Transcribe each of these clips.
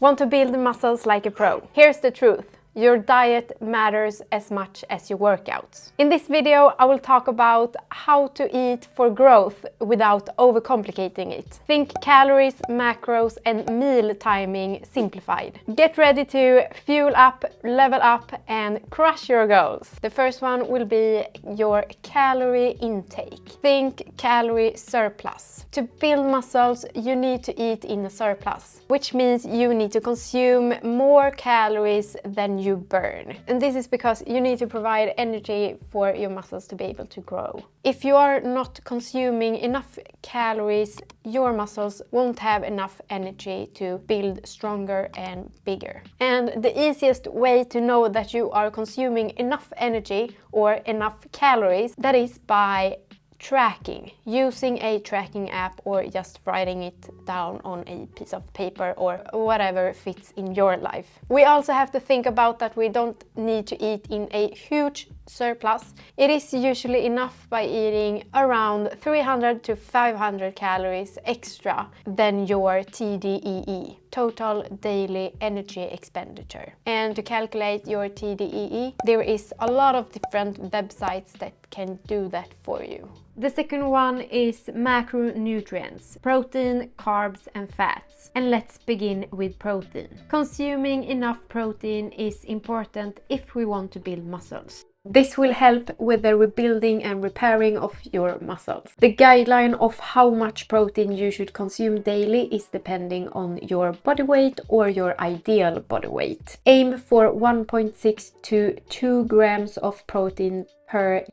Want to build muscles like a pro? Here's the truth. Your diet matters as much as your workouts. In this video, I will talk about how to eat for growth without overcomplicating it. Think calories, macros, and meal timing simplified. Get ready to fuel up, level up, and crush your goals. The first one will be your calorie intake. Think calorie surplus. To build muscles, you need to eat in a surplus, which means you need to consume more calories than you burn. And this is because you need to provide energy for your muscles to be able to grow. If you are not consuming enough calories, your muscles won't have enough energy to build stronger and bigger. And the easiest way to know that you are consuming enough energy or enough calories, that is by tracking, using a tracking app or just writing it down on a piece of paper or whatever fits in your life. We also have to think about that we don't need to eat in a huge surplus. It is usually enough by eating around 300 to 500 calories extra than your TDEE, total daily energy expenditure. And to calculate your TDEE, there is a lot of different websites that can do that for you. The second one is macronutrients, protein, carbs, and fats. And let's begin with protein. Consuming enough protein is important if we want to build muscles. This will help with the rebuilding and repairing of your muscles. The guideline of how much protein you should consume daily is depending on your body weight or your ideal body weight. Aim for 1.6 to 2 grams of protein per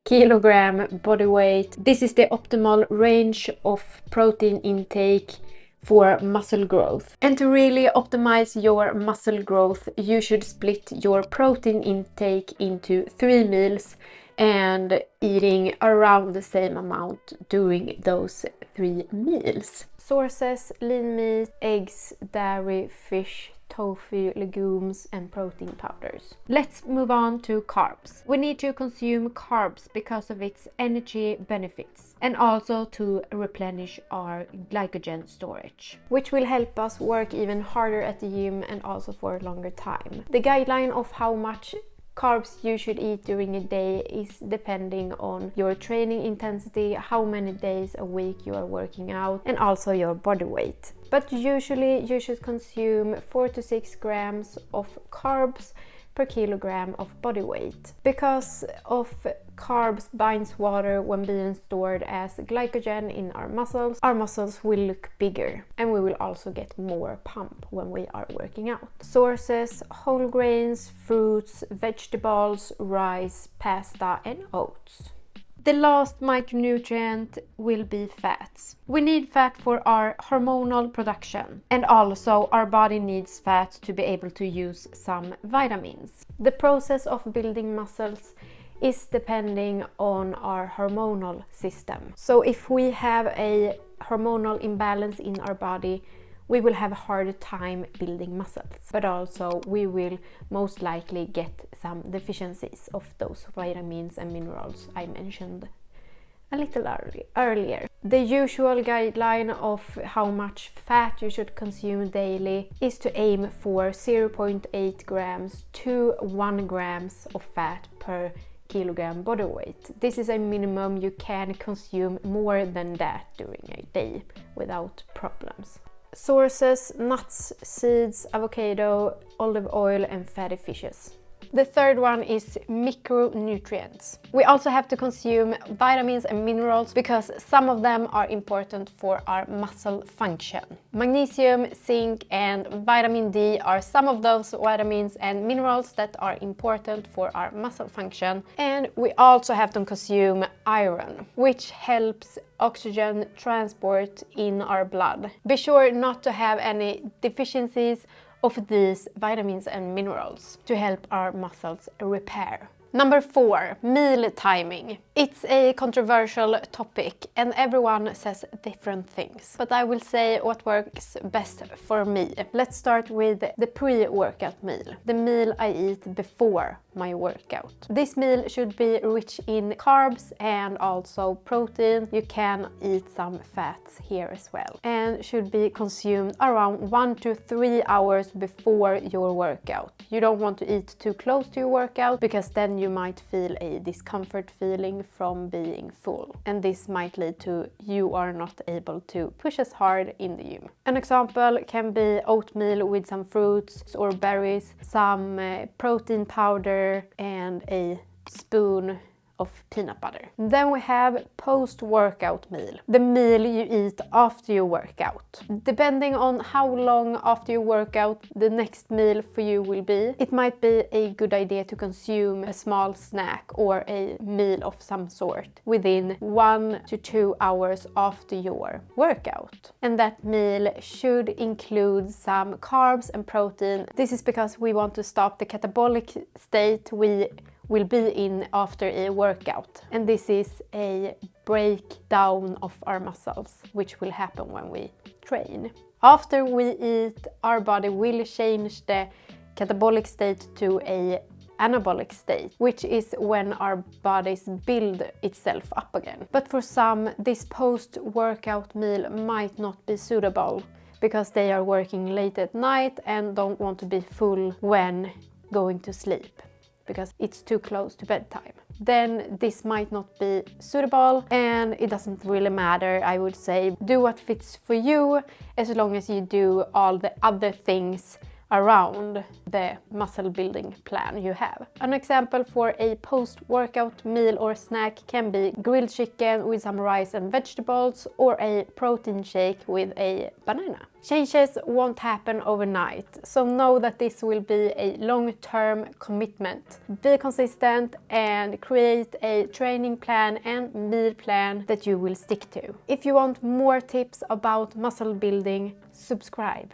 kilogram body weight. This is the optimal range of protein intake for muscle growth. And to really optimize your muscle growth, you should split your protein intake into 3 meals and eating around the same amount during those 3 meals. Sources: lean meat, eggs, dairy, fish, tofu, legumes, and protein powders. Let's move on to carbs. We need to consume carbs because of its energy benefits and also to replenish our glycogen storage, which will help us work even harder at the gym and also for a longer time. The guideline of how much carbs you should eat during a day is depending on your training intensity, how many days a week you are working out, and also your body weight. But usually you should consume 4 to 6 grams of carbs per kilogram of body weight. Because of carbs binds water when being stored as glycogen in our muscles will look bigger and we will also get more pump when we are working out. Sources: whole grains, fruits, vegetables, rice, pasta, and oats. The last micronutrient will be fats. We need fat for our hormonal production, and also our body needs fat to be able to use some vitamins. The process of building muscles is depending on our hormonal system. So if we have a hormonal imbalance in our body, we will have a harder time building muscles, but also we will most likely get some deficiencies of those vitamins and minerals I mentioned a little earlier. The usual guideline of how much fat you should consume daily is to aim for 0.8 grams to 1 grams of fat per kilogram body weight. This is a minimum. You can consume more than that during a day without problems. Sources: nuts, seeds, avocado, olive oil, and fatty fishes. The third one is micronutrients. We also have to consume vitamins and minerals because some of them are important for our muscle function. Magnesium, zinc, and vitamin D are some of those vitamins and minerals that are important for our muscle function. And we also have to consume iron, which helps oxygen transport in our blood. Be sure not to have any deficiencies of these vitamins and minerals to help our muscles repair. Number 4, meal timing. It's a controversial topic and everyone says different things, but I will say what works best for me. Let's start with the pre-workout meal, the meal I eat before my workout. This meal should be rich in carbs and also protein. You can eat some fats here as well, and should be consumed around 1 to 3 hours before your workout. You don't want to eat too close to your workout because then you might feel a discomfort feeling from being full, and this might lead to you are not able to push as hard in the gym. An example can be oatmeal with some fruits or berries, some protein powder and a spoon of peanut butter. Then we have post-workout meal, the meal you eat after your workout. Depending on how long after your workout the next meal for you will be, it might be a good idea to consume a small snack or a meal of some sort within 1 to 2 hours after your workout. And that meal should include some carbs and protein. This is because we want to stop the catabolic state we will be in after a workout, and this is a breakdown of our muscles which will happen when we train. After we eat, our body will change the catabolic state to a anabolic state, which is when our bodies build itself up again. But for some, this post-workout meal might not be suitable because they are working late at night and don't want to be full when going to sleep, because it's too close to bedtime. Then this might not be suitable, and it doesn't really matter. I would say do what fits for you as long as you do all the other things around the muscle building plan you have. An example for a post-workout meal or snack can be grilled chicken with some rice and vegetables, or a protein shake with a banana. Changes won't happen overnight, so know that this will be a long-term commitment. Be consistent and create a training plan and meal plan that you will stick to. If you want more tips about muscle building, subscribe.